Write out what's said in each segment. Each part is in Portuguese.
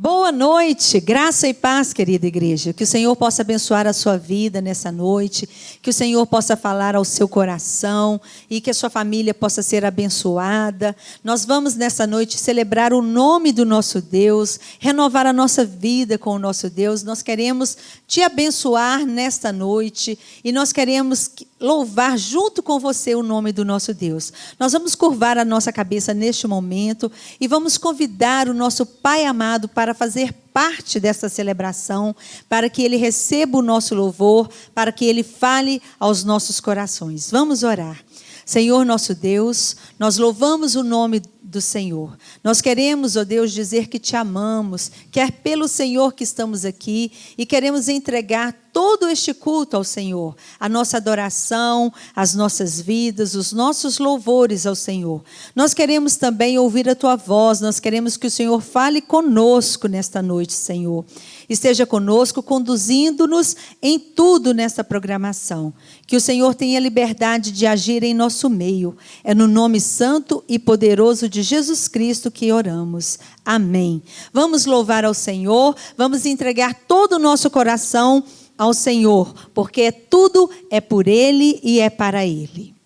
Boa noite, graça e paz, querida igreja. Que o Senhor possa abençoar a sua vida nessa noite, que o Senhor possa falar ao seu coração e que a sua família possa ser abençoada. Nós vamos nessa noite celebrar o nome do nosso Deus, renovar a nossa vida com o nosso Deus. Nós queremos te abençoar nesta noite e nós queremos louvar junto com você o nome do nosso Deus. Nós vamos curvar a nossa cabeça neste momento e vamos convidar o nosso Pai amado para fazer parte dessa celebração, para que Ele receba o nosso louvor, para que Ele fale aos nossos corações. Vamos orar. Senhor nosso Deus, nós louvamos o nome do Senhor. Nós queremos, ó Deus, dizer que te amamos, que é pelo Senhor que estamos aqui e queremos entregar todo este culto ao Senhor, a nossa adoração, as nossas vidas, os nossos louvores ao Senhor. Nós queremos também ouvir a tua voz, nós queremos que o Senhor fale conosco nesta noite, Senhor. Esteja conosco, conduzindo-nos em tudo nesta programação. Que o Senhor tenha liberdade de agir em nosso meio. É no nome santo e poderoso de Jesus Cristo que oramos. Amém. Vamos louvar ao Senhor, vamos entregar todo o nosso coração ao Senhor, porque tudo é por Ele e é para Ele.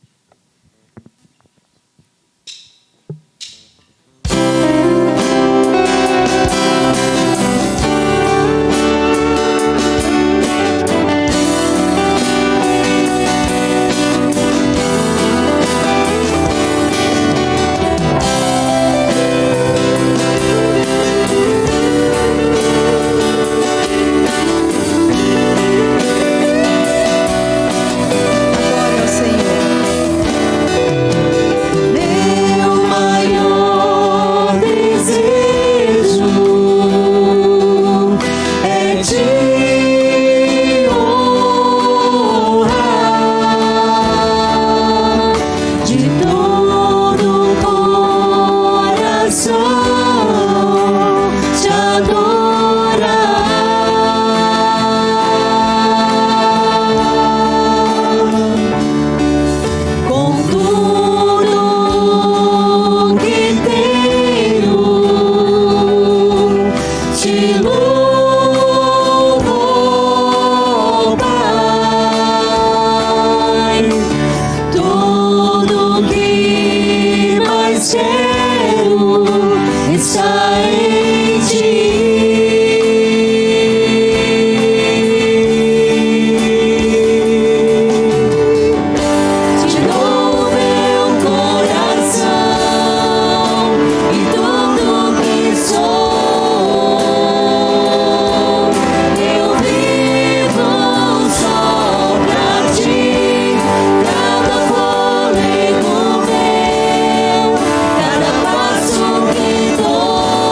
Cada passo que dou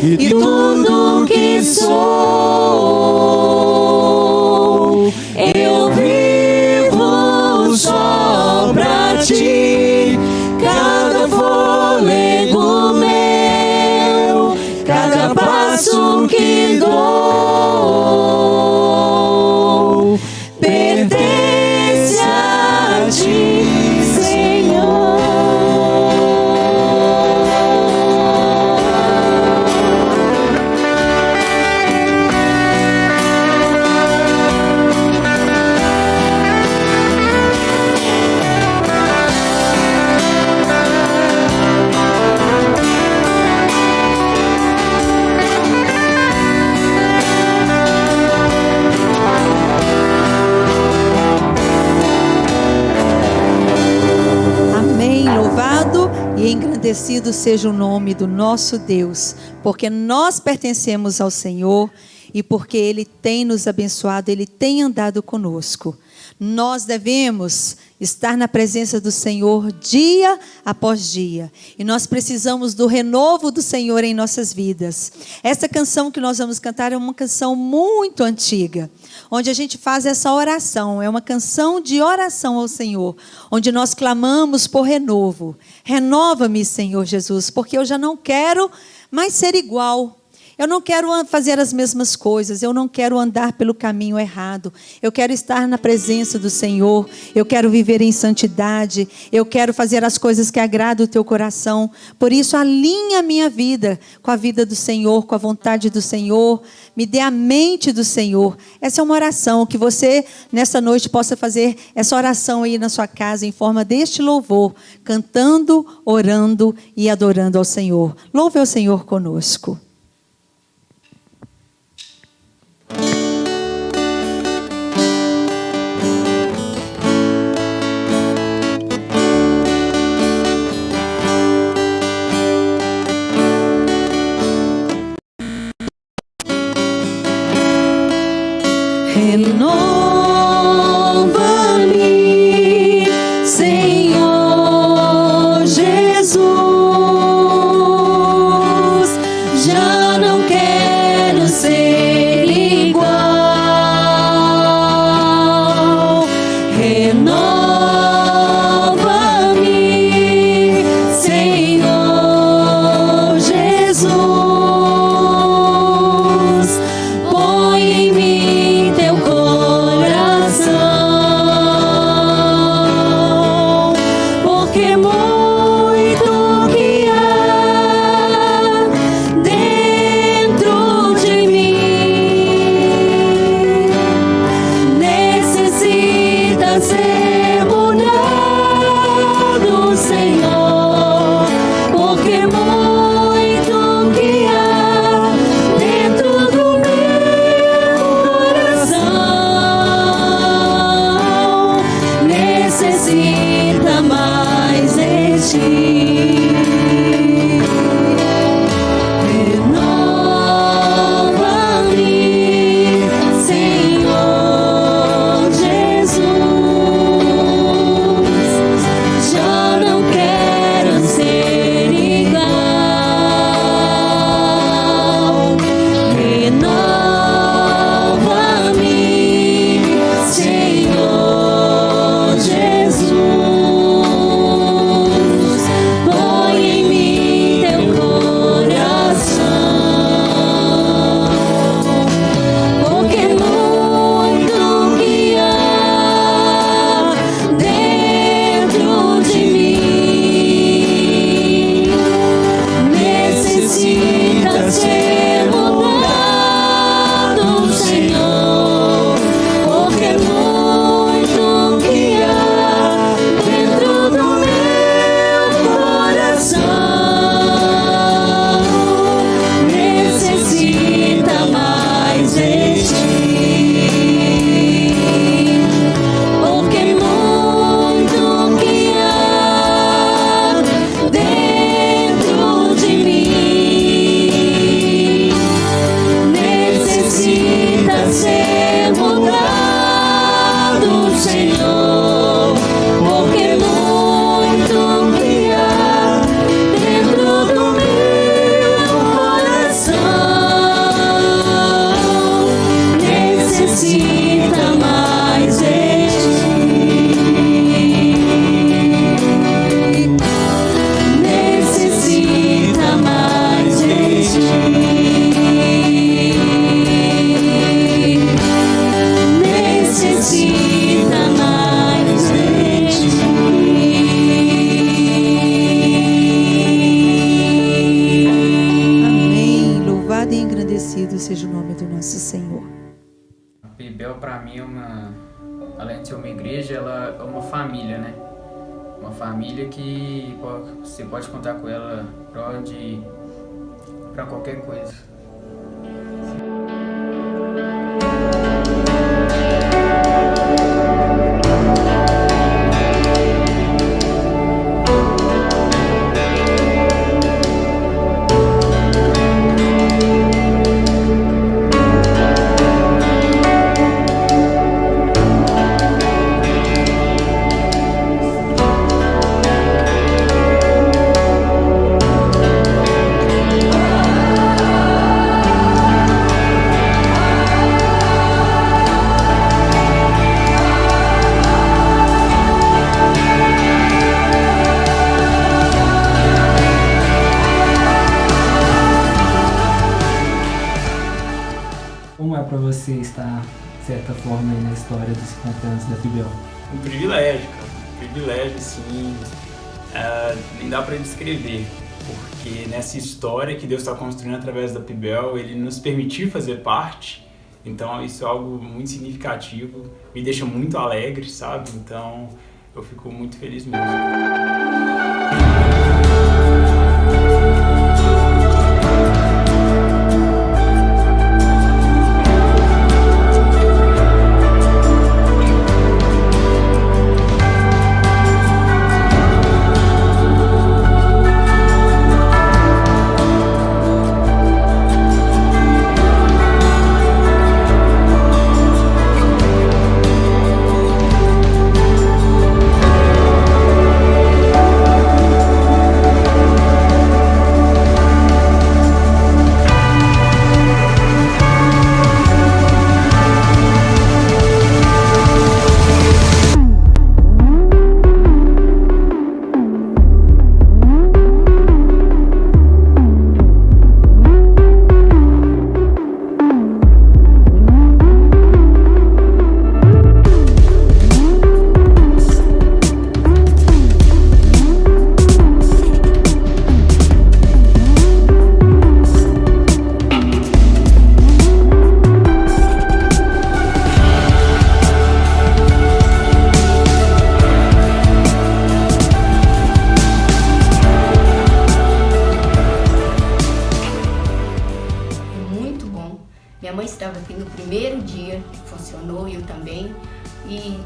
e tudo que sou. Eu vivo só pra ti, cada fôlego meu, cada passo que dou, pertence a ti, Senhor. E engrandecido seja o nome do nosso Deus, porque nós pertencemos ao Senhor e porque Ele tem nos abençoado, Ele tem andado conosco. Nós devemos estar na presença do Senhor dia após dia. E nós precisamos do renovo do Senhor em nossas vidas. Essa canção que nós vamos cantar é uma canção muito antiga, onde a gente faz essa oração. É uma canção de oração ao Senhor, onde nós clamamos por renovo. Renova-me, Senhor Jesus, porque eu já não quero mais ser igual. Eu não quero fazer as mesmas coisas, eu não quero andar pelo caminho errado. Eu quero estar na presença do Senhor, eu quero viver em santidade, eu quero fazer as coisas que agradam o teu coração. Por isso, alinha a minha vida com a vida do Senhor, com a vontade do Senhor. Me dê a mente do Senhor. Essa é uma oração, que você, nessa noite, possa fazer essa oração aí na sua casa, em forma deste louvor, cantando, orando e adorando ao Senhor. Louve ao Senhor conosco. Renova-me, Senhor Jesus, já Pibel, para mim, além de ser uma igreja, ela é uma família, né? Uma família que você pode contar com ela para qualquer coisa. Como é para você estar, de certa forma, aí na história dos 50 anos da Pibel? Um privilégio, cara. Um privilégio, assim, nem dá para descrever, porque nessa história que Deus está construindo através da Pibel, Ele nos permitiu fazer parte, então isso é algo muito significativo, me deixa muito alegre, sabe? Então eu fico muito feliz mesmo. Minha mãe estava aqui no primeiro dia que funcionou, eu também. E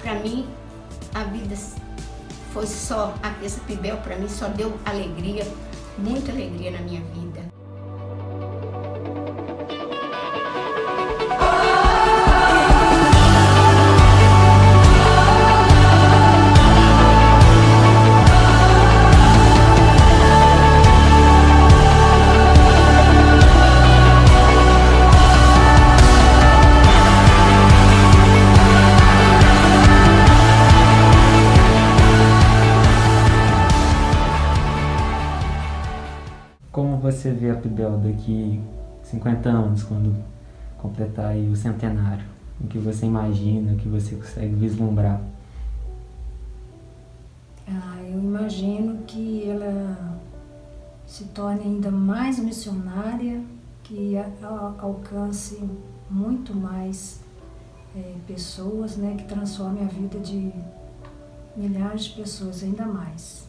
para mim a vida foi só, essa Pibel para mim só deu alegria, muita alegria na minha vida. Como você vê a Pibel daqui 50 anos, quando completar aí o centenário? O que você imagina, o que você consegue vislumbrar? Eu imagino que ela se torne ainda mais missionária, que alcance muito mais pessoas, né, que transforme a vida de milhares de pessoas ainda mais.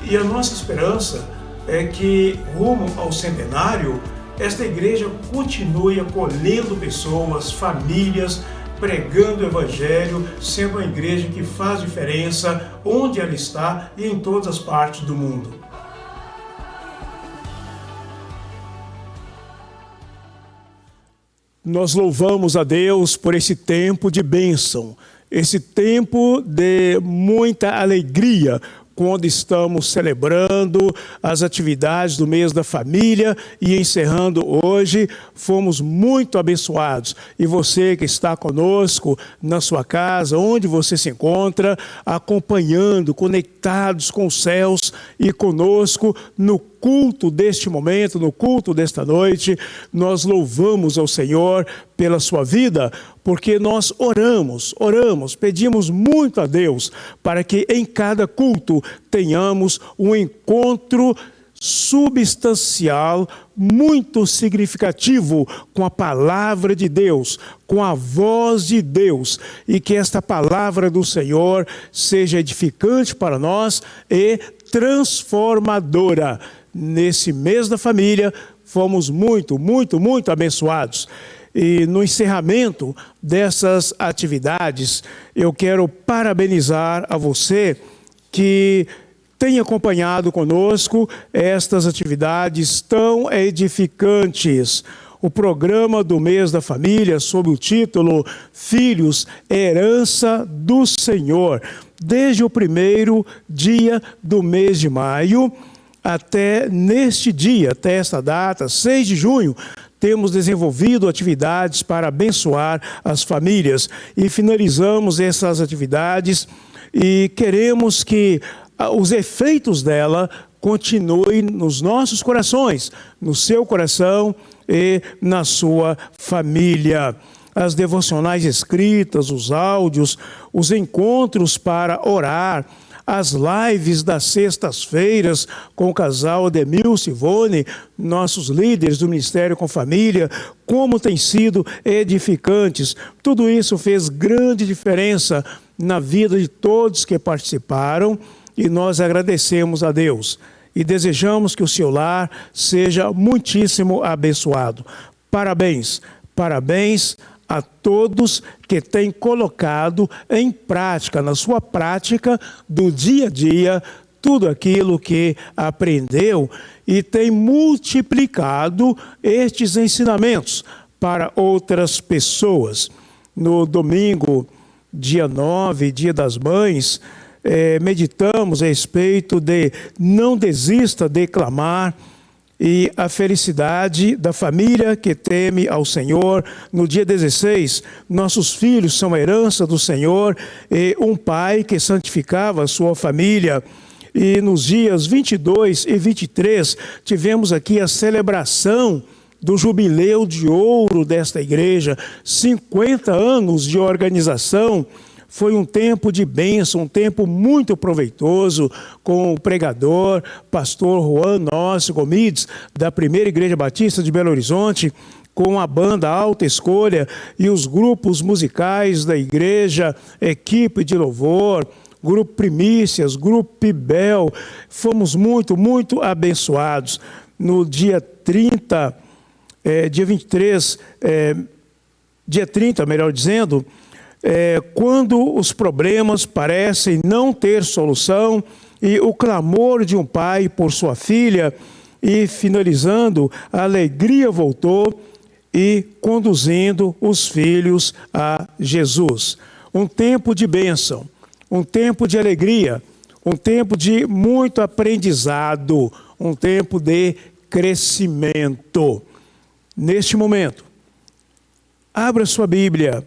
E a nossa esperança é que, rumo ao centenário, esta igreja continue acolhendo pessoas, famílias, pregando o Evangelho, sendo uma igreja que faz diferença onde ela está e em todas as partes do mundo. Nós louvamos a Deus por esse tempo de bênção, esse tempo de muita alegria, quando estamos celebrando as atividades do mês da família e encerrando hoje, fomos muito abençoados. E você que está conosco na sua casa, onde você se encontra, acompanhando, conectados com os céus e conosco no culto deste momento, no culto desta noite, nós louvamos ao Senhor pela sua vida, porque nós oramos, pedimos muito a Deus para que em cada culto tenhamos um encontro substancial, muito significativo com a palavra de Deus, com a voz de Deus, e que esta palavra do Senhor seja edificante para nós e transformadora. Nesse mês da família, fomos muito abençoados. E no encerramento dessas atividades, eu quero parabenizar a você que tem acompanhado conosco estas atividades tão edificantes. O programa do mês da família, sob o título Filhos, Herança do Senhor, desde o primeiro dia do mês de maio, até neste dia, até esta data, 6 de junho, temos desenvolvido atividades para abençoar as famílias e finalizamos essas atividades e queremos que os efeitos dela continuem nos nossos corações, no seu coração e na sua família. As devocionais escritas, os áudios, os encontros para orar, as lives das sextas-feiras com o casal Ademilson e Ivone, nossos líderes do Ministério com Família, como têm sido edificantes. Tudo isso fez grande diferença na vida de todos que participaram e nós agradecemos a Deus e desejamos que o seu lar seja muitíssimo abençoado. Parabéns a todos que têm colocado em prática, na sua prática do dia a dia, tudo aquilo que aprendeu e tem multiplicado estes ensinamentos para outras pessoas. No domingo, dia 9, Dia das Mães, meditamos a respeito de não desista de clamar, e a felicidade da família que teme ao Senhor. No dia 16, nossos filhos são a herança do Senhor, e um pai que santificava a sua família. E nos dias 22 e 23, tivemos aqui a celebração do jubileu de ouro desta igreja, 50 anos de organização. Foi um tempo de bênção, um tempo muito proveitoso com o pregador, pastor Juan Nossi Gomides, da Primeira Igreja Batista de Belo Horizonte, com a banda Alta Escolha e os grupos musicais da igreja, equipe de louvor, grupo Primícias, grupo Pibel. Fomos muito abençoados. No dia 30, dia 23, dia 30, melhor dizendo, quando os problemas parecem não ter solução e o clamor de um pai por sua filha, e finalizando, a alegria voltou e conduzindo os filhos a Jesus. Um tempo de bênção, um tempo de alegria, um tempo de muito aprendizado, um tempo de crescimento. Neste momento, abra sua Bíblia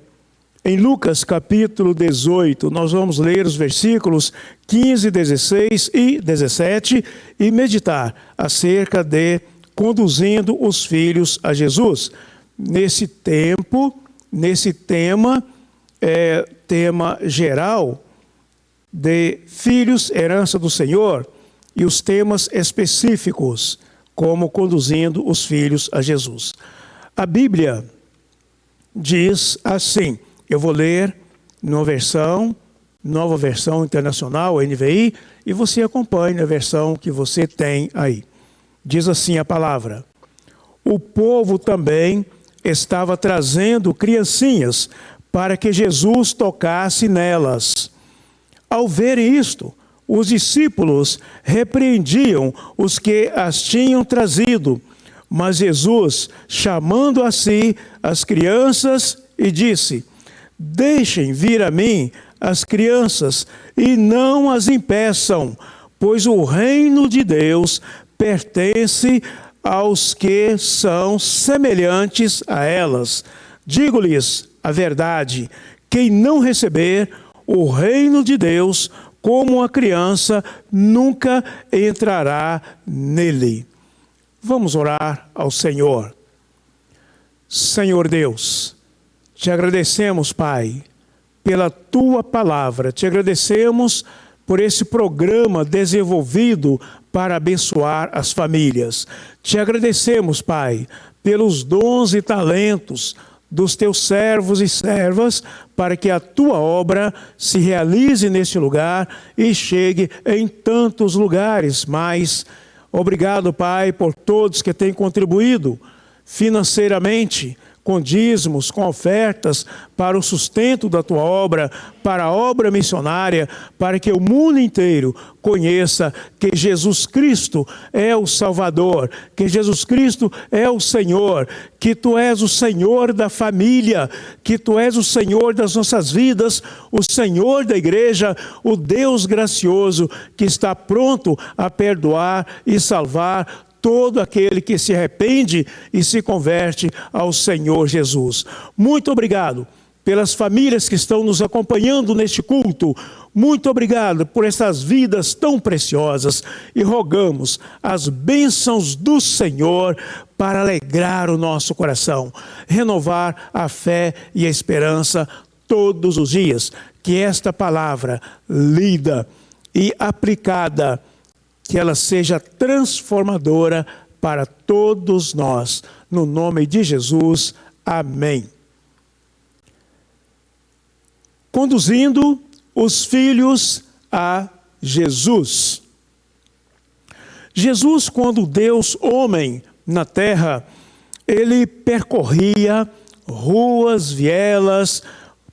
em Lucas capítulo 18, nós vamos ler os versículos 15, 16 e 17 e meditar acerca de conduzindo os filhos a Jesus. Nesse tema geral de filhos, herança do Senhor, e os temas específicos, como conduzindo os filhos a Jesus. A Bíblia diz assim, eu vou ler numa versão Nova Versão Internacional, NVI, e você acompanhe a versão que você tem aí. Diz assim a palavra: o povo também estava trazendo criancinhas para que Jesus tocasse nelas. Ao verem isto, os discípulos repreendiam os que as tinham trazido, mas Jesus, chamando a si as crianças, e disse: deixem vir a mim as crianças e não as impeçam, pois o reino de Deus pertence aos que são semelhantes a elas. Digo-lhes a verdade: quem não receber o reino de Deus como a criança, nunca entrará nele. Vamos orar ao Senhor. Senhor Deus, te agradecemos, Pai, pela tua palavra. Te agradecemos por esse programa desenvolvido para abençoar as famílias. Te agradecemos, Pai, pelos dons e talentos dos teus servos e servas, para que a tua obra se realize neste lugar e chegue em tantos lugares mais. Obrigado, Pai, por todos que têm contribuído financeiramente, com dízimos, com ofertas, para o sustento da tua obra, para a obra missionária, para que o mundo inteiro conheça que Jesus Cristo é o Salvador, que Jesus Cristo é o Senhor, que tu és o Senhor da família, que tu és o Senhor das nossas vidas, o Senhor da igreja, o Deus gracioso que está pronto a perdoar e salvar todo aquele que se arrepende e se converte ao Senhor Jesus. Muito obrigado pelas famílias que estão nos acompanhando neste culto. Muito obrigado por essas vidas tão preciosas e rogamos as bênçãos do Senhor para alegrar o nosso coração, renovar a fé e a esperança todos os dias. Que esta palavra lida e aplicada, que ela seja transformadora para todos nós. No nome de Jesus, amém. Conduzindo os filhos a Jesus. Jesus, quando Deus homem na terra, ele percorria ruas, vielas,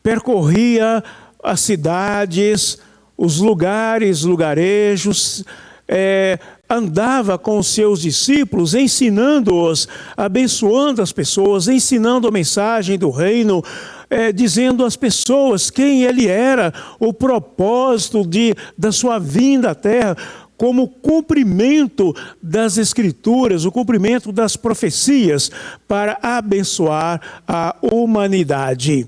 percorria as cidades, os lugares, lugarejos, andava com os seus discípulos, ensinando-os, abençoando as pessoas, ensinando a mensagem do reino, dizendo às pessoas quem ele era, o propósito da sua vinda à terra, como cumprimento das Escrituras, o cumprimento das profecias para abençoar a humanidade.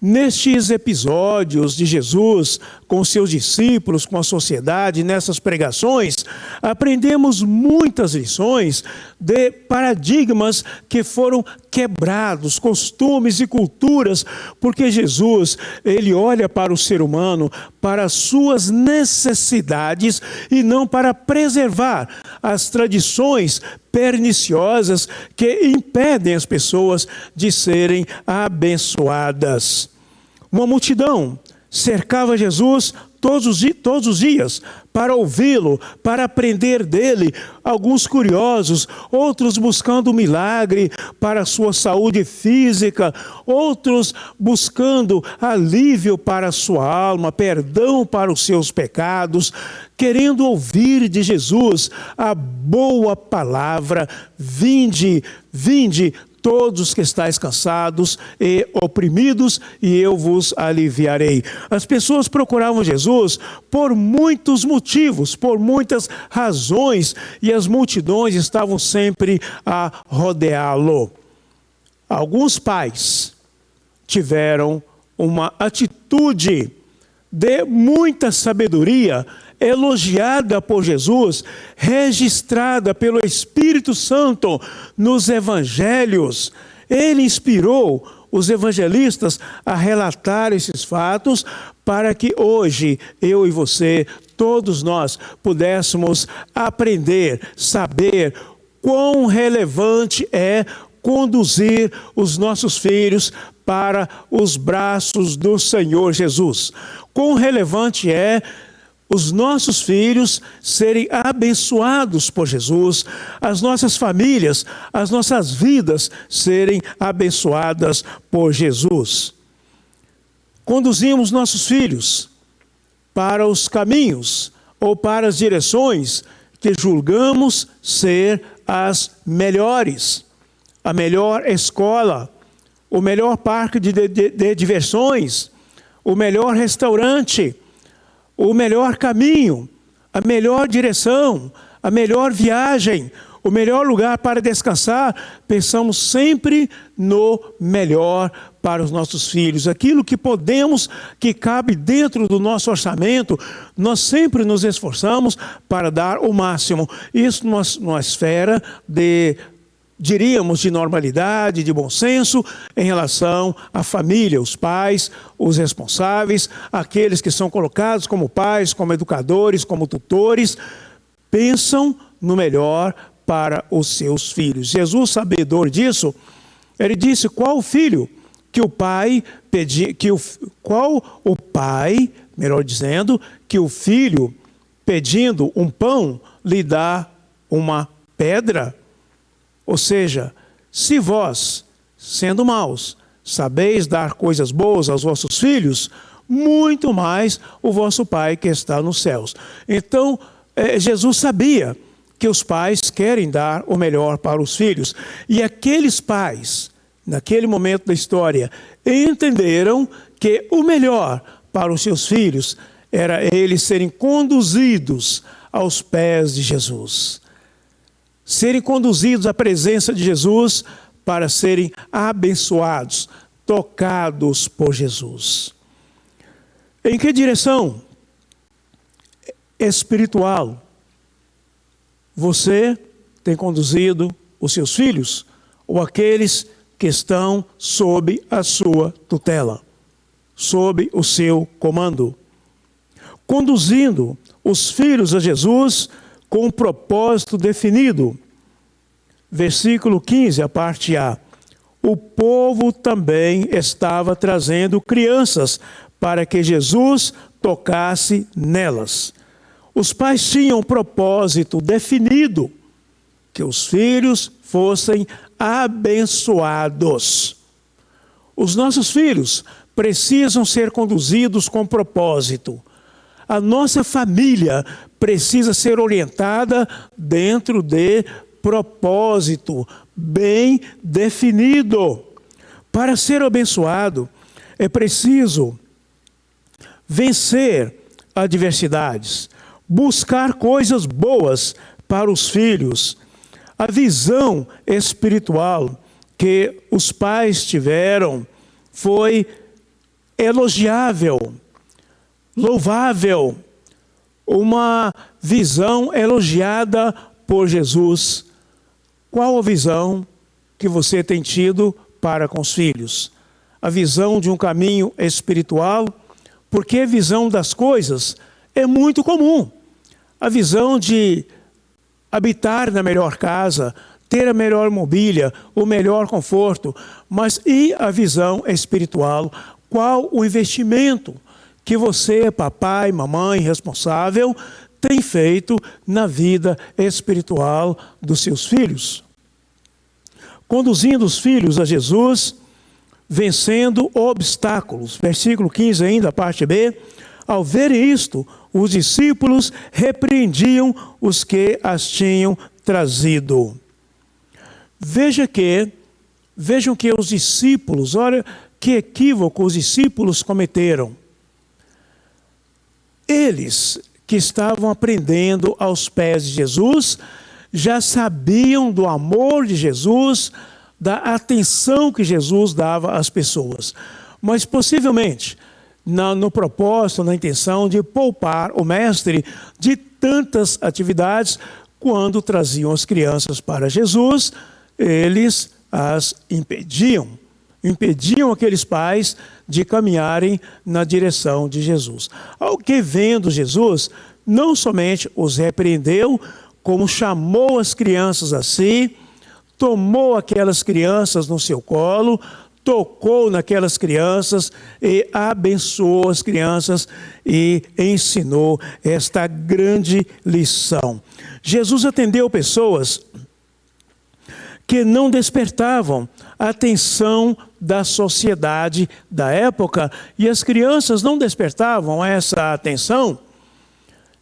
Nestes episódios de Jesus com seus discípulos, com a sociedade, nessas pregações, aprendemos muitas lições de paradigmas que foram quebrados, costumes e culturas, porque Jesus, ele olha para o ser humano, para as suas necessidades e não para preservar as tradições perniciosas que impedem as pessoas de serem abençoadas. Uma multidão cercava Jesus todos os dias para ouvi-lo, para aprender dele, alguns curiosos, outros buscando um milagre para a sua saúde física, outros buscando alívio para a sua alma, perdão para os seus pecados, querendo ouvir de Jesus a boa palavra: vinde, vinde, todos que estáis cansados e oprimidos, e eu vos aliviarei. As pessoas procuravam Jesus por muitos motivos, por muitas razões, e as multidões estavam sempre a rodeá-lo. Alguns pais tiveram uma atitude de muita sabedoria, elogiada por Jesus, registrada pelo Espírito Santo nos evangelhos. Ele inspirou os evangelistas a relatar esses fatos para que hoje eu e você, todos nós, pudéssemos aprender, saber quão relevante é conduzir os nossos filhos para os braços do Senhor Jesus. quão relevante é os nossos filhos serem abençoados por Jesus, as nossas famílias, as nossas vidas serem abençoadas por Jesus. Conduzimos nossos filhos para os caminhos ou para as direções que julgamos ser as melhores, a melhor escola, o melhor parque de diversões, o melhor restaurante, o melhor caminho, a melhor direção, a melhor viagem, o melhor lugar para descansar. Pensamos sempre no melhor para os nossos filhos. Aquilo que podemos, que cabe dentro do nosso orçamento, nós sempre nos esforçamos para dar o máximo. Isso numa esfera de, diríamos, de normalidade, de bom senso, em relação à família, os pais, os responsáveis, aqueles que são colocados como pais, como educadores, como tutores, pensam no melhor para os seus filhos. Jesus, sabedor disso, ele disse: qual o filho que o pai pedir, qual o pai, melhor dizendo, que o filho pedindo um pão lhe dá uma pedra? Ou seja, se vós, sendo maus, sabeis dar coisas boas aos vossos filhos, muito mais o vosso Pai que está nos céus. Então, Jesus sabia que os pais querem dar o melhor para os filhos. E aqueles pais, naquele momento da história, entenderam que o melhor para os seus filhos era eles serem conduzidos aos pés de Jesus. Serem conduzidos à presença de Jesus para serem abençoados, tocados por Jesus. Em que direção espiritual você tem conduzido os seus filhos ou aqueles que estão sob a sua tutela, sob o seu comando? Conduzindo os filhos a Jesus com um propósito definido. Versículo 15, a parte A. O povo também estava trazendo crianças para que Jesus tocasse nelas. Os pais tinham um propósito definido, que os filhos fossem abençoados. Os nossos filhos precisam ser conduzidos com propósito. A nossa família precisa ser orientada dentro de propósito bem definido. Para ser abençoado, é preciso vencer adversidades, buscar coisas boas para os filhos. A visão espiritual que os pais tiveram foi elogiável, louvável, uma visão elogiada por Jesus. Qual a visão que você tem tido para com os filhos? A visão de um caminho espiritual? Porque a visão das coisas é muito comum. A visão de habitar na melhor casa, ter a melhor mobília, o melhor conforto. Mas e a visão espiritual? Qual o investimento que você, papai, mamãe, responsável, tem feito na vida espiritual dos seus filhos? Conduzindo os filhos a Jesus, vencendo obstáculos. Versículo 15 ainda, parte B. Ao verem isto, os discípulos repreendiam os que as tinham trazido. Vejam que os discípulos, olha que equívoco os discípulos cometeram. Eles que estavam aprendendo aos pés de Jesus, já sabiam do amor de Jesus, da atenção que Jesus dava às pessoas. Mas possivelmente, no propósito, na intenção de poupar o mestre de tantas atividades, quando traziam as crianças para Jesus, eles as impediam aqueles pais de caminharem na direção de Jesus. Ao que vendo Jesus, não somente os repreendeu, como chamou as crianças a si, tomou aquelas crianças no seu colo, tocou naquelas crianças e abençoou as crianças e ensinou esta grande lição. Jesus atendeu pessoas que não despertavam a atenção da sociedade da época, e as crianças não despertavam essa atenção.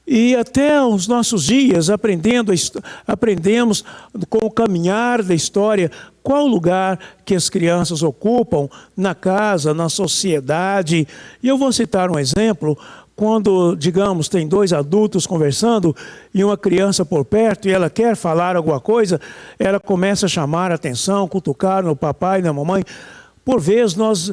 E até os nossos dias, aprendemos com o caminhar da história qual lugar que as crianças ocupam na casa, na sociedade. E eu vou citar um exemplo. Quando, digamos, tem dois adultos conversando e uma criança por perto e ela quer falar alguma coisa, ela começa a chamar a atenção, cutucar no papai e na mamãe. Por vezes nós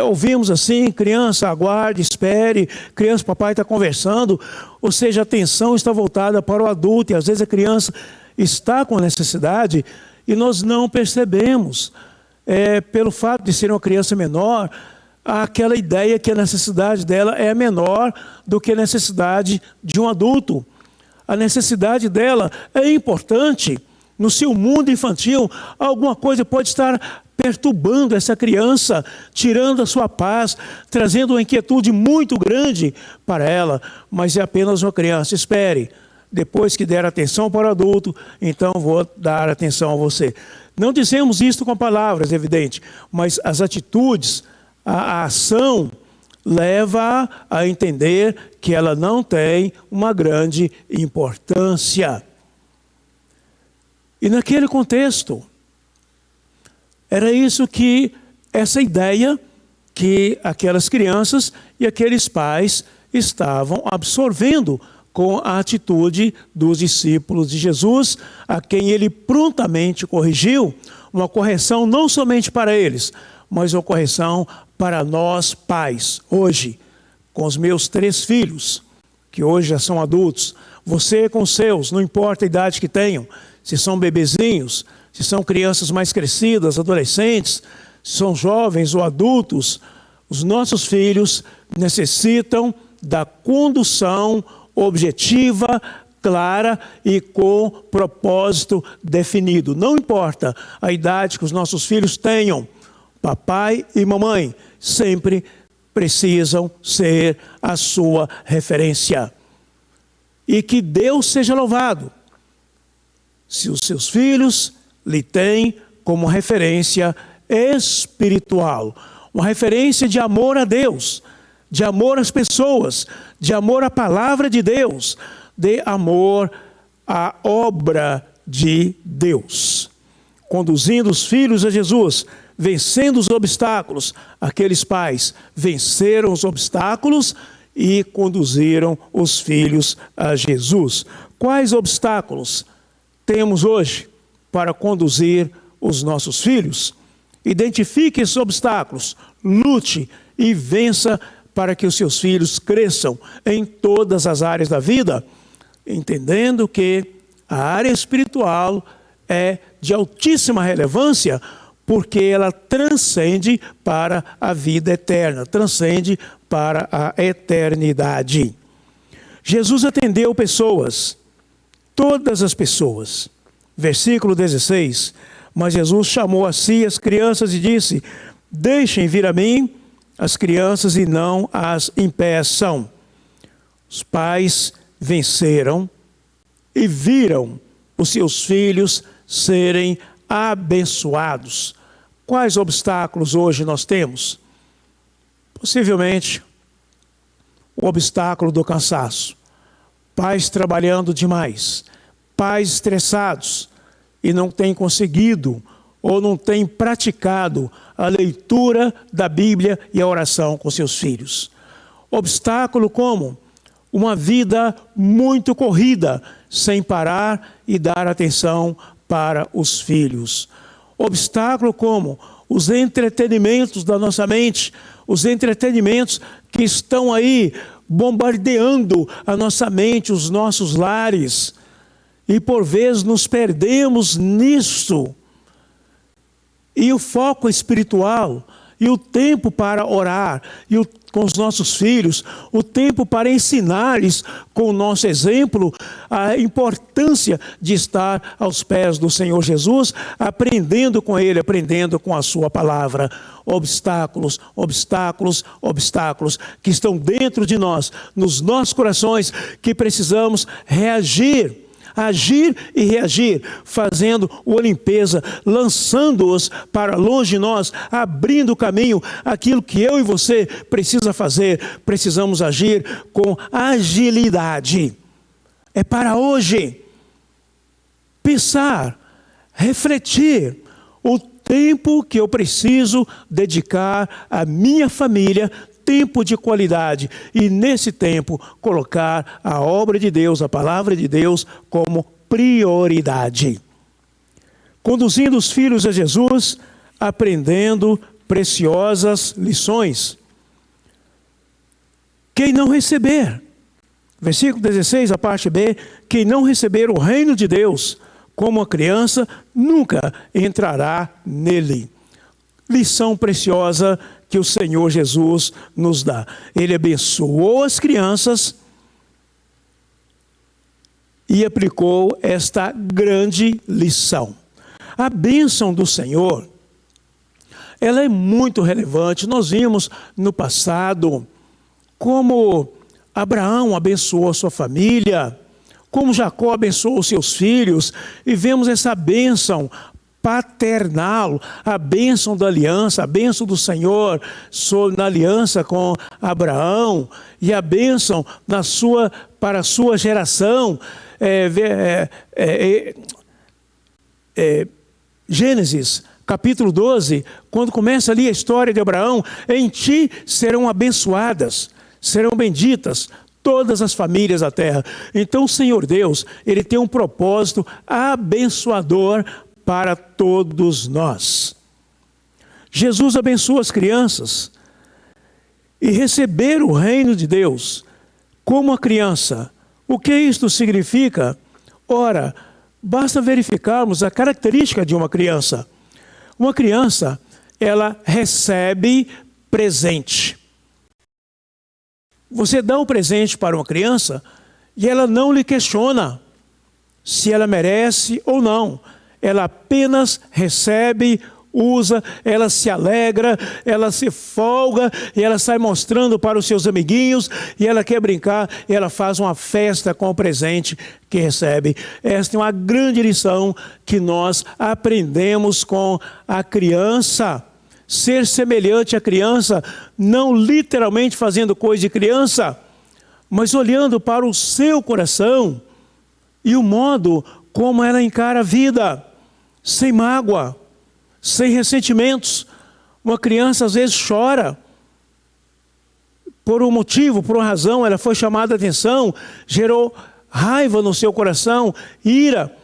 ouvimos assim: criança, aguarde, espere, criança, papai está conversando. Ou seja, a atenção está voltada para o adulto e às vezes a criança está com necessidade e nós não percebemos. Pelo fato de ser uma criança menor, há aquela ideia que a necessidade dela é menor do que a necessidade de um adulto. A necessidade dela é importante. No seu mundo infantil, alguma coisa pode estar perturbando essa criança, tirando a sua paz, trazendo uma inquietude muito grande para ela, mas é apenas uma criança. Espere, depois que der atenção para o adulto, então vou dar atenção a você. Não dizemos isto com palavras, é evidente, mas as atitudes, a ação leva a entender que ela não tem uma grande importância. E naquele contexto, era isso que, essa ideia que aquelas crianças e aqueles pais estavam absorvendo com a atitude dos discípulos de Jesus, a quem ele prontamente corrigiu, uma correção não somente para eles, mas uma correção para nós pais. Hoje, com os meus 3 filhos, que hoje já são adultos, você com os seus, não importa a idade que tenham, se são bebezinhos, se são crianças mais crescidas, adolescentes, se são jovens ou adultos, os nossos filhos necessitam da condução objetiva, clara e com propósito definido. Não importa a idade que os nossos filhos tenham, papai e mamãe sempre precisam ser a sua referência. E que Deus seja louvado se os seus filhos lhe têm como referência espiritual, uma referência de amor a Deus, de amor às pessoas, de amor à palavra de Deus, de amor à obra de Deus. Conduzindo os filhos a Jesus, vencendo os obstáculos, aqueles pais venceram os obstáculos e conduziram os filhos a Jesus. Quais obstáculos temos hoje para conduzir os nossos filhos? Identifique esses obstáculos, lute e vença para que os seus filhos cresçam em todas as áreas da vida, entendendo que a área espiritual é de altíssima relevância, porque ela transcende para a vida eterna, transcende para a eternidade. Jesus atendeu pessoas, todas as pessoas. Versículo 16, mas Jesus chamou a si as crianças e disse: deixem vir a mim as crianças e não as impeçam. Os pais venceram e viram os seus filhos serem abençoados. Quais obstáculos hoje nós temos? Possivelmente o obstáculo do cansaço. Pais trabalhando demais, pais estressados e não têm conseguido ou não têm praticado a leitura da Bíblia e a oração com seus filhos. Obstáculo como uma vida muito corrida, sem parar e dar atenção para os filhos. Obstáculo como os entretenimentos da nossa mente, os entretenimentos que estão aí bombardeando a nossa mente, os nossos lares. E por vezes nos perdemos nisso. E o foco espiritual, e o tempo para orar, e o com os nossos filhos, o tempo para ensinar-lhes com o nosso exemplo a importância de estar aos pés do Senhor Jesus, aprendendo com Ele, aprendendo com a sua palavra. Obstáculos, obstáculos, obstáculos que estão dentro de nós, nos nossos corações, que precisamos reagir. Agir e reagir, fazendo uma limpeza, lançando-os para longe de nós, abrindo o caminho, aquilo que eu e você precisa fazer. Precisamos agir com agilidade. É para hoje. Pensar, refletir o tempo que eu preciso dedicar à minha família, tempo de qualidade, e nesse tempo colocar a obra de Deus, a palavra de Deus como prioridade. Conduzindo os filhos a Jesus, aprendendo preciosas lições. Quem não receber, versículo 16, a parte B, quem não receber o reino de Deus como a criança, nunca entrará nele. Lição preciosa que o Senhor Jesus nos dá. Ele abençoou as crianças e aplicou esta grande lição. A bênção do Senhor, ela é muito relevante. Nós vimos no passado como Abraão abençoou a sua família, como Jacó abençoou os seus filhos, e vemos essa bênção paternal, a bênção da aliança, a bênção do Senhor na aliança com Abraão, e a bênção para a sua geração. Gênesis capítulo 12, quando começa ali a história de Abraão: em ti serão abençoadas, serão benditas todas as famílias da terra. Então o Senhor Deus, Ele tem um propósito abençoador para todos nós. Jesus abençoa as crianças, e receber o reino de Deus como a criança. O que isto significa? Ora, basta verificarmos a característica de uma criança. Uma criança, ela recebe presente. Você dá um presente para uma criança e ela não lhe questiona se ela merece ou não. Ela apenas recebe, usa, ela se alegra, ela se folga, e ela sai mostrando para os seus amiguinhos, e ela quer brincar, e ela faz uma festa com o presente que recebe. Esta é uma grande lição que nós aprendemos com a criança. Ser semelhante à criança, não literalmente fazendo coisa de criança, mas olhando para o seu coração e o modo como ela encara a vida. Sem mágoa, sem ressentimentos. Uma criança às vezes chora por um motivo, por uma razão, ela foi chamada a atenção, gerou raiva no seu coração, ira,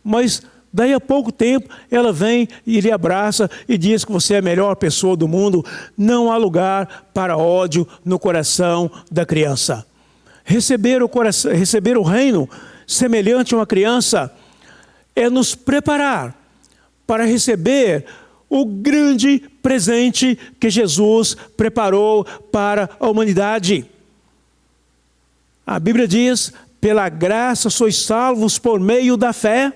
mas daí a pouco tempo ela vem e lhe abraça e diz que você é a melhor pessoa do mundo. Não há lugar para ódio no coração da criança. Receber o reino semelhante a uma criança é nos preparar para receber o grande presente que Jesus preparou para a humanidade. A Bíblia diz: pela graça sois salvos por meio da fé.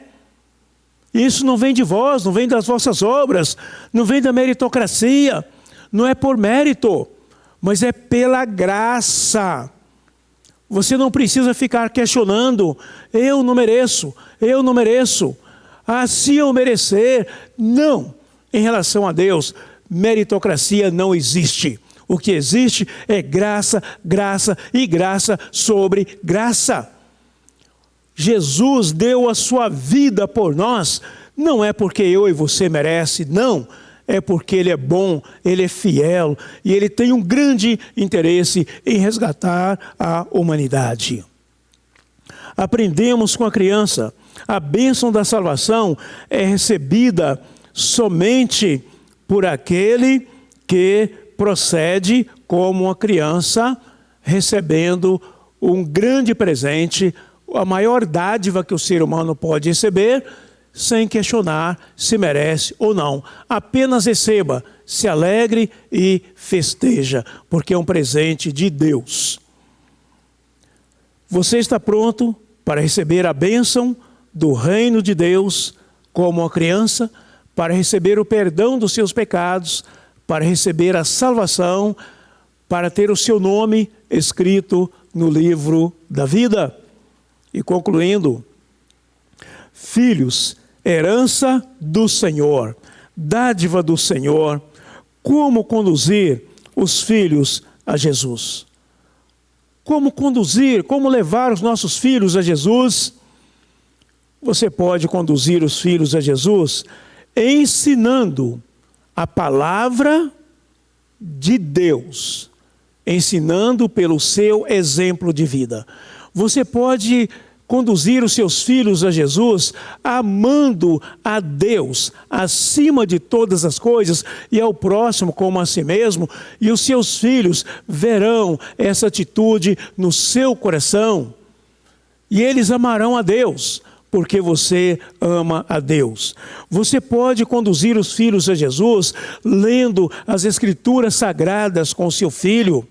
Isso não vem de vós, não vem das vossas obras, não vem da meritocracia, não é por mérito, mas é pela graça. Você não precisa ficar questionando: eu não mereço, eu não mereço. Se eu merecer, não. Em relação a Deus, meritocracia não existe. O que existe é graça, graça e graça sobre graça. Jesus deu a sua vida por nós, não é porque eu e você merece, não. É porque Ele é bom, Ele é fiel e Ele tem um grande interesse em resgatar a humanidade. Aprendemos com a criança. A bênção da salvação é recebida somente por aquele que procede como uma criança, recebendo um grande presente, a maior dádiva que o ser humano pode receber, sem questionar se merece ou não. Apenas receba se alegre e festeja, porque é um presente de Deus. Você está pronto para receber a bênção do reino de Deus como uma criança, para receber o perdão dos seus pecados, para receber a salvação, para ter o seu nome escrito no livro da vida? E concluindo, filhos, herança do Senhor, dádiva do Senhor. Como conduzir os filhos a Jesus? Como conduzir, como levar os nossos filhos a Jesus? Você pode conduzir os filhos a Jesus ensinando a palavra de Deus, ensinando pelo seu exemplo de vida. Você pode conduzir os seus filhos a Jesus amando a Deus acima de todas as coisas e ao próximo como a si mesmo, e os seus filhos verão essa atitude no seu coração e eles amarão a Deus, porque você ama a Deus. Você pode conduzir os filhos a Jesus lendo as Escrituras Sagradas com seu filho,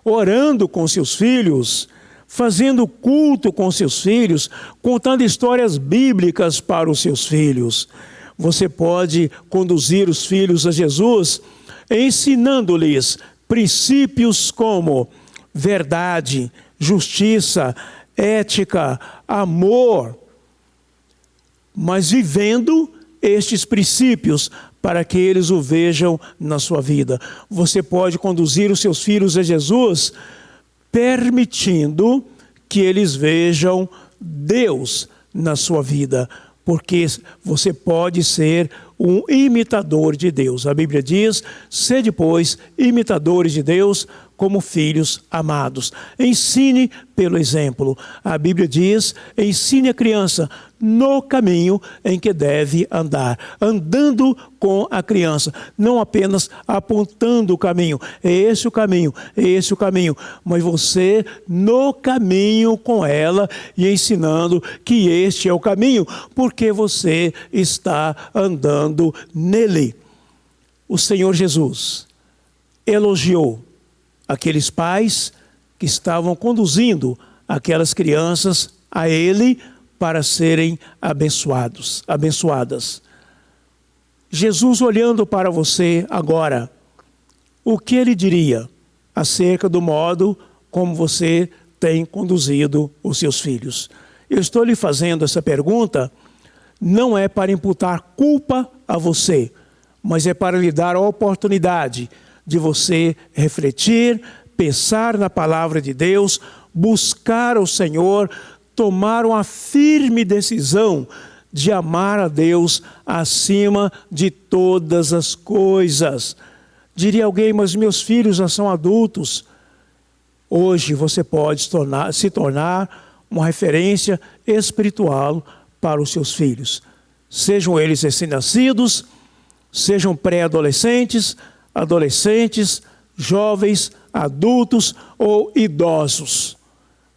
orando com seus filhos, fazendo culto com seus filhos, contando histórias bíblicas para os seus filhos. Você pode conduzir os filhos a Jesus ensinando-lhes princípios como verdade, justiça, ética, amor, mas vivendo estes princípios para que eles o vejam na sua vida. Você pode conduzir os seus filhos a Jesus permitindo que eles vejam Deus na sua vida, porque você pode ser um imitador de Deus. A Bíblia diz: sede, pois, imitadores de Deus como filhos amados. Ensine pelo exemplo. A Bíblia diz: ensine a criança no caminho em que deve andar. Andando com a criança, não apenas apontando o caminho. É esse o caminho, é esse o caminho. Mas você no caminho com ela e ensinando que este é o caminho, porque você está andando nele. O Senhor Jesus elogiou aqueles pais que estavam conduzindo aquelas crianças a Ele para serem abençoadas. Jesus, olhando para você agora, o que Ele diria acerca do modo como você tem conduzido os seus filhos? Eu estou lhe fazendo essa pergunta, não é para imputar culpa a você, mas é para lhe dar a oportunidade de você refletir, pensar na palavra de Deus, buscar o Senhor, tomar uma firme decisão de amar a Deus acima de todas as coisas. Diria alguém: mas meus filhos já são adultos. Hoje você pode se tornar uma referência espiritual para os seus filhos. Sejam eles recém-nascidos, sejam pré-adolescentes, adolescentes, jovens, adultos ou idosos.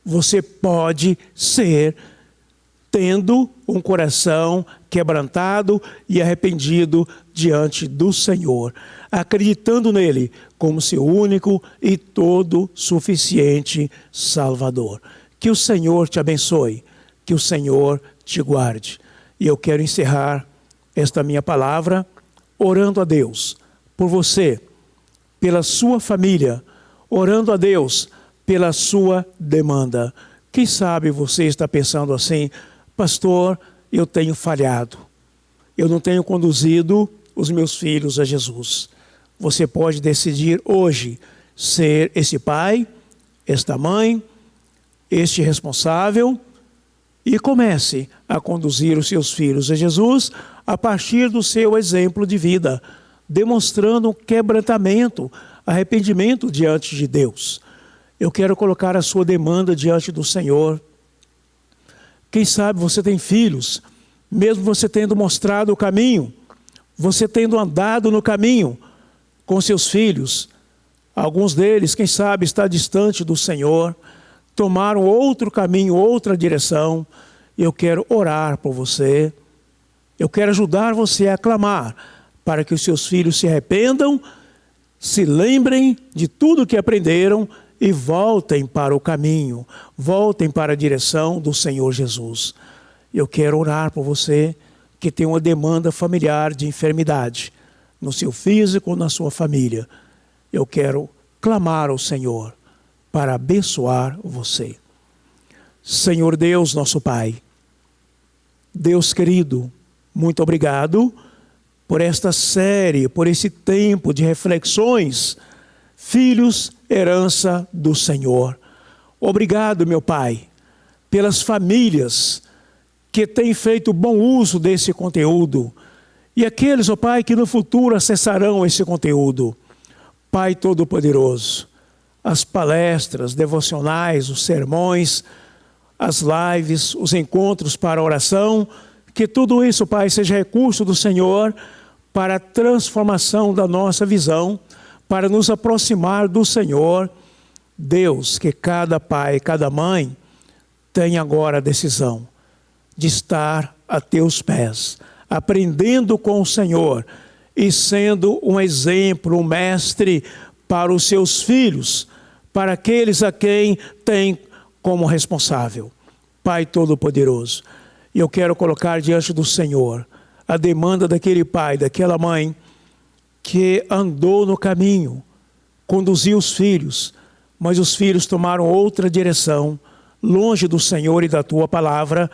Você pode ser tendo um coração quebrantado e arrependido diante do Senhor, acreditando nele como seu único e todo suficiente Salvador. Que o Senhor te abençoe, que o Senhor te guarde. E eu quero encerrar esta minha palavra orando a Deus por você, pela sua família, orando a Deus pela sua demanda. Quem sabe você está pensando assim: pastor, eu tenho falhado, eu não tenho conduzido os meus filhos a Jesus. Você pode decidir hoje ser esse pai, esta mãe, este responsável, e comece a conduzir os seus filhos a Jesus a partir do seu exemplo de vida, demonstrando um quebrantamento, arrependimento diante de Deus. Eu quero colocar a sua demanda diante do Senhor. Quem sabe você tem filhos, mesmo você tendo mostrado o caminho, você tendo andado no caminho com seus filhos, alguns deles, quem sabe, está distante do Senhor, tomaram outro caminho, outra direção. Eu quero orar por você, eu quero ajudar você a clamar para que os seus filhos se arrependam, se lembrem de tudo que aprenderam e voltem para o caminho, voltem para a direção do Senhor Jesus. Eu quero orar por você que tem uma demanda familiar de enfermidade, no seu físico, na sua família. Eu quero clamar ao Senhor para abençoar você. Senhor Deus, nosso Pai, Deus querido, muito obrigado por esta série, por esse tempo de reflexões. Filhos, herança do Senhor. Obrigado, meu Pai, pelas famílias que têm feito bom uso desse conteúdo. E aqueles, ó Pai, que no futuro acessarão esse conteúdo. Pai Todo-Poderoso, as palestras devocionais, os sermões, as lives, os encontros para oração, que tudo isso, Pai, seja recurso do Senhor para a transformação da nossa visão, para nos aproximar do Senhor. Deus, que cada pai, cada mãe tenha agora a decisão de estar a teus pés, aprendendo com o Senhor e sendo um exemplo, um mestre para os seus filhos, para aqueles a quem tem como responsável. Pai Todo-Poderoso, eu quero colocar diante do Senhor a demanda daquele pai, daquela mãe que andou no caminho, conduziu os filhos, mas os filhos tomaram outra direção, longe do Senhor e da tua palavra.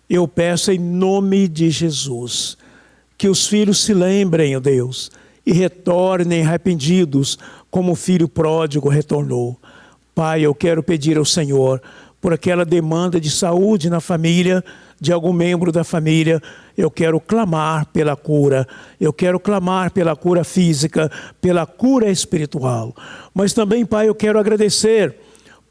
Eu peço em nome de Jesus, que os filhos se lembrem, ó Deus, e retornem arrependidos, como o filho pródigo retornou. Pai, eu quero pedir ao Senhor, por aquela demanda de saúde na família, de algum membro da família, eu quero clamar pela cura, eu quero clamar pela cura física, pela cura espiritual. Mas também, Pai, eu quero agradecer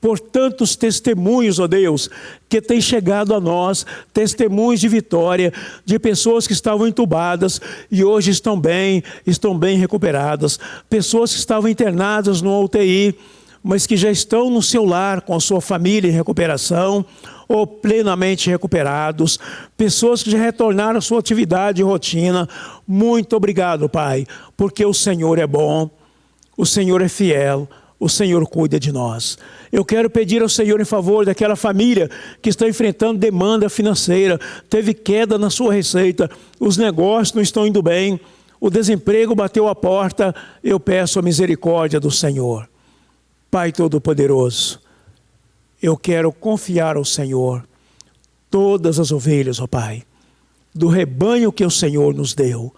por tantos testemunhos, ó Deus, que têm chegado a nós, testemunhos de vitória, de pessoas que estavam entubadas e hoje estão bem recuperadas, pessoas que estavam internadas no UTI, mas que já estão no seu lar com a sua família em recuperação, ou plenamente recuperados, pessoas que já retornaram à sua atividade e rotina. Muito obrigado, Pai, porque o Senhor é bom, o Senhor é fiel, o Senhor cuida de nós. Eu quero pedir ao Senhor em favor daquela família que está enfrentando demanda financeira, teve queda na sua receita, os negócios não estão indo bem, o desemprego bateu a porta. Eu peço a misericórdia do Senhor. Pai Todo-Poderoso, eu quero confiar ao Senhor todas as ovelhas, ó Pai, do rebanho que o Senhor nos deu.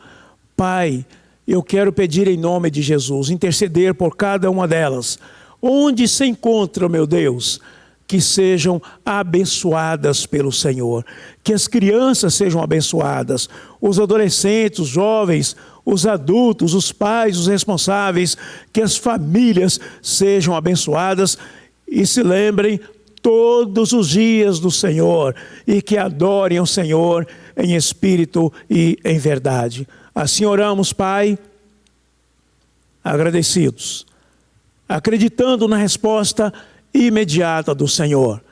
Pai, eu quero pedir em nome de Jesus, interceder por cada uma delas, onde se encontram, meu Deus, que sejam abençoadas pelo Senhor, que as crianças sejam abençoadas, os adolescentes, os jovens, os adultos, os pais, os responsáveis, que as famílias sejam abençoadas e se lembrem todos os dias do Senhor e que adorem o Senhor em espírito e em verdade. Assim oramos, Pai, agradecidos, acreditando na resposta imediata do Senhor.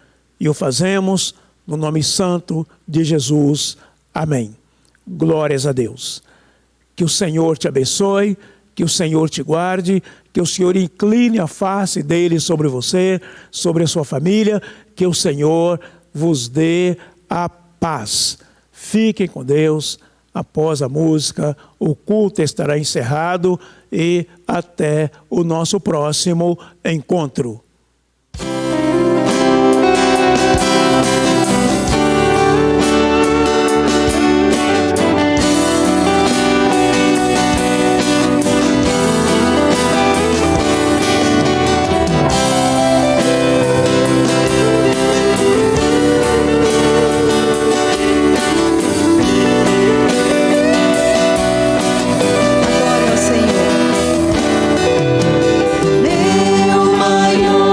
E o fazemos no nome santo de Jesus. Amém. Glórias a Deus. Que o Senhor te abençoe, que o Senhor te guarde, que o Senhor incline a face dele sobre você, sobre a sua família, que o Senhor vos dê a paz. Fiquem com Deus. Após a música, o culto estará encerrado e até o nosso próximo encontro. Meu maior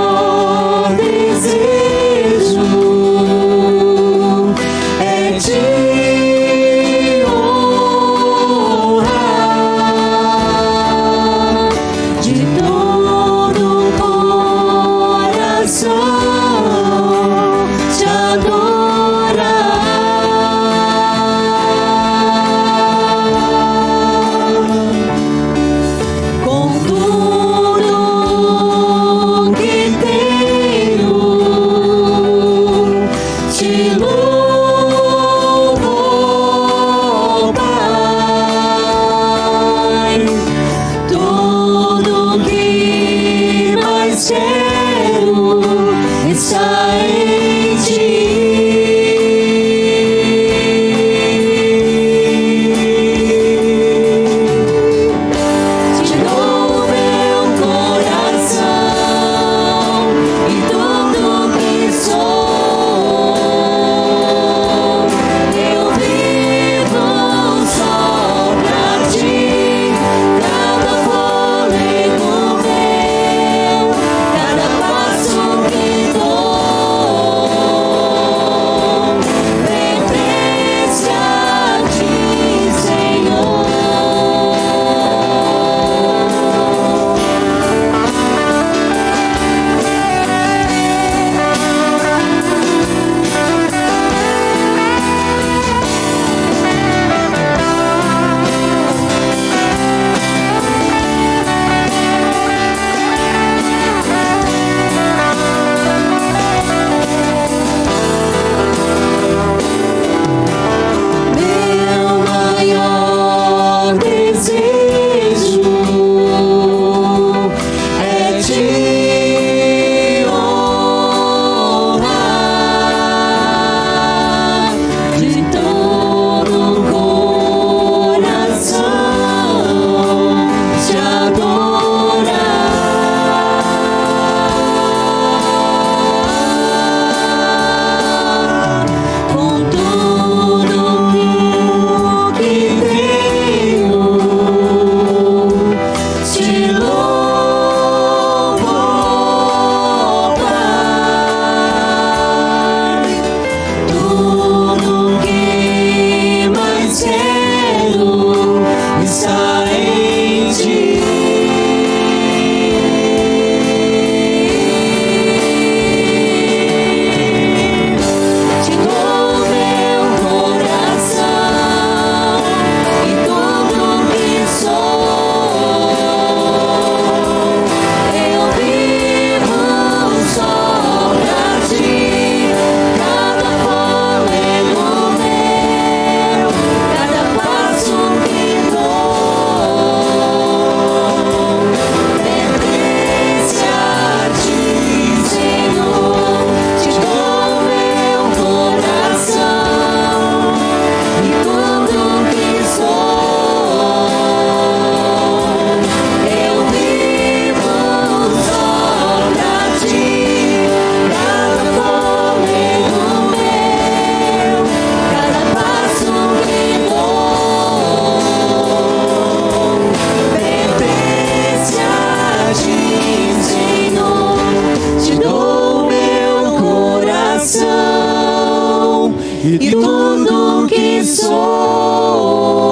e tudo que sou.